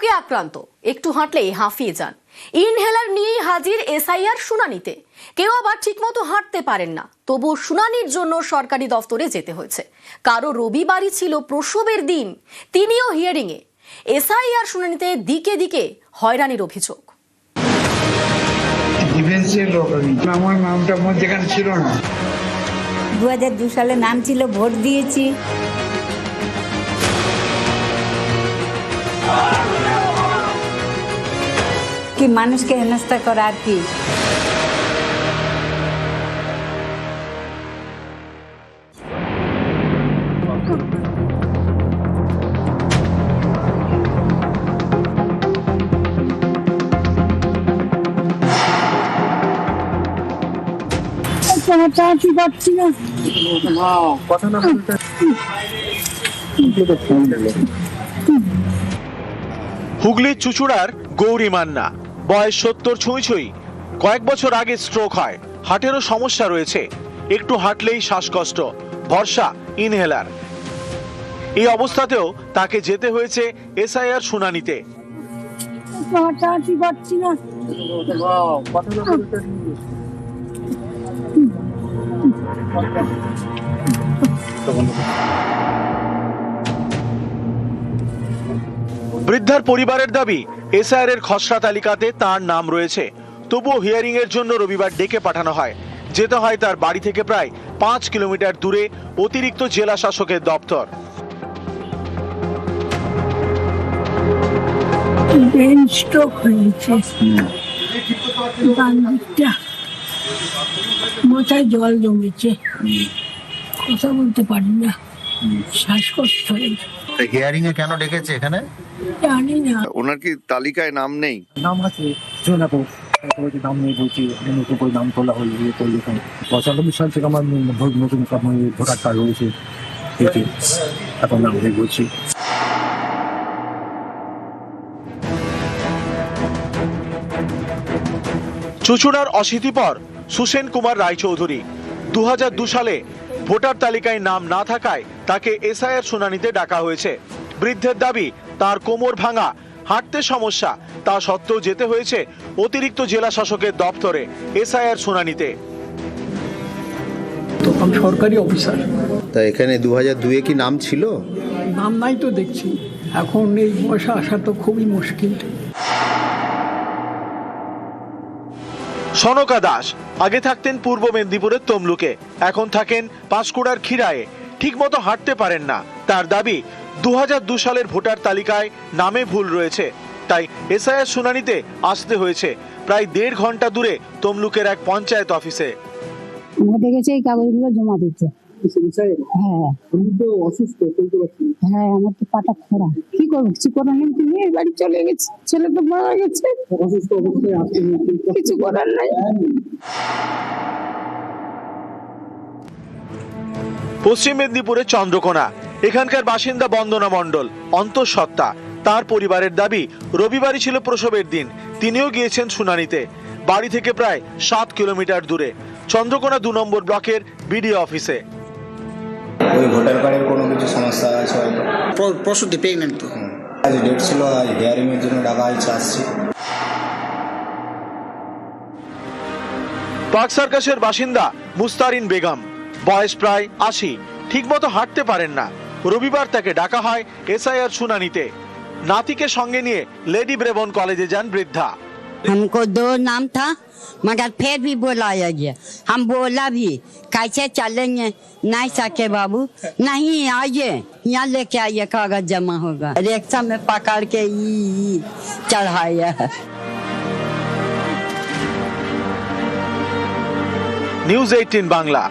স্ট্রোকে আক্রান্ত, একটু হাঁটলেই হাঁফিয়ে যান। ইনহেলার নিয়েই হাজির এসআইআর শুনানিতে। কেউ আবার ঠিকমতো হাঁটতে পারেন না, তবুও শুনানির জন্য সরকারি দফতরে যেতে হয়েছে। কারো রবিবারই ছিল প্রসবের দিন, তিনিও হিয়ারিংয়ে। এসআইআর শুনানিতে দিকে দিকে হয়রানির অভিযোগ। আমার নামটা মধ্যেখানে ছিল না। 2002 সালে নাম ছিল, ভোট দিয়েছি। কি মানুষকে হেনস্থা করা আর কি। হুগলির চুচুড়ার গৌরী মান্না, বয়স 70 ছুঁই। কয়েক বছর আগে স্ট্রোক হয়, হার্টেরও সমস্যা রয়েছে। একটু হাঁটলেই শ্বাসকষ্ট, ভরসা ইনহেলার। এই অবস্থাতেও তাকে যেতে হয়েছে এসআইআর শুনানিতে। বৃদ্ধার পরিবারের দাবি, এসআইআর এর খসড়া তালিকাতে তার নাম রয়েছে, তবুও হিয়ারিং এর জন্য রবিবার ডেকে পাঠানো হয়। যেতে হয় তার বাড়ি থেকে প্রায় 5 কিলোমিটার দূরে অতিরিক্ত জেলা শাসকের দপ্তর। মাথায় জল জমেছে, কথা বলতে পারি না, শ্বাসকষ্ট হয়েছে। হিয়ারিং এ কেন ডেকেছে এখানে জানি না। ওনার কি তালিকায় নাম নেই? নাম আছে, নাম নেই বলছি, নতুন করে নাম তোলা হয়ে গিয়ে 95 সাল থেকে আমার নতুন ভোটার কার্ড রয়েছে, এখন নাম নেই বলছি। চুচুড়ার অশীতিপর সুসেন কুমার রায়চৌধুরী 2002 সালে ভোটার তালিকায় নাম না থাকায় তাকে এসআইআর শুনানিতে ডাকা হয়েছে। বৃদ্ধের দাবি, তার কোমর ভাঙা, হাঁটতে সমস্যা, তা সত্ত্বেও যেতে হয়েছে অতিরিক্ত জেলা শাসকের দপ্তরে এসআইআর শুনানিতে। তখন সরকারি অফিসার, তা এখানে 2002-এ কি নাম ছিল? নাম নাই তো দেখছি। এখন এই বয়সে আসা তো খুবই মুশকিল। সনকা দাস আগে থাকতেন পূর্ব মেদিনীপুরের তমলুকে, এখন থাকেন পাঁশকুড়ার খিরায়ে। ঠিকমতো হাঁটতে পারেন না। তার দাবি, 2002 সালের ভোটার তালিকায় নামে ভুল রয়েছে, তাই এসআইআর শুনানিতে আসতে হয়েছে প্রায় 1.5 ঘন্টা দূরে তমলুকের এক পঞ্চায়েত অফিসে। গেছে এই কাগজগুলো জমা দিতে। হ্যাঁ, আমার তো পাটা খোড়া, কি করবো, কিছু করার নেই। মেয়ের বাড়ি চলে গেছে, ছেলে তো মারা গেছে, কিছু করার নাই। পশ্চিম মেদিনীপুরের চন্দ্রকোনা, এখানকার বাসিন্দা বন্দনা মণ্ডল অন্তঃসত্ত্বা। তার পরিবারের দাবি, রবিবারই ছিল প্রসবের দিন, তিনিও গিয়েছেন শুনানিতে। বাড়ি থেকে প্রায় 7 কিলোমিটার দূরে চন্দ্রকোনা 2 নম্বর ব্লকের বিডিও অফিসে। ওই ভোটার কার্ডের কোনো কিছু সমস্যা আছে হয়তো। প্রসূতি প্রেগনেন্ট তো, আজ ডেট ছিল, আজ হিয়ারিং এর জন্য ডাকা হয়েছে, আসছি। পার্ক সার্কাসের বাসিন্দা মুস্তারিন বেগম, বয়স প্রায় 80, ঠিকমতো হাঁটতে পারেন না। রবিবার তাকে ডাকা হয় এসআইআর শুনানিতে। নাতিকে সঙ্গে নিয়ে লেডি ব্রেবন কলেজে যান বৃদ্ধা। हमको 2 नाम था, मगर फिर भी बुलाया गया। हम बोला भी कैसे चलेंगे, नहीं सके बाबू, नहीं आइए यहाँ लेके आइए, कागज जमा होगा। रिक्शा में पकड़ के चढ़ाया। নিউজ 18 বাংলা।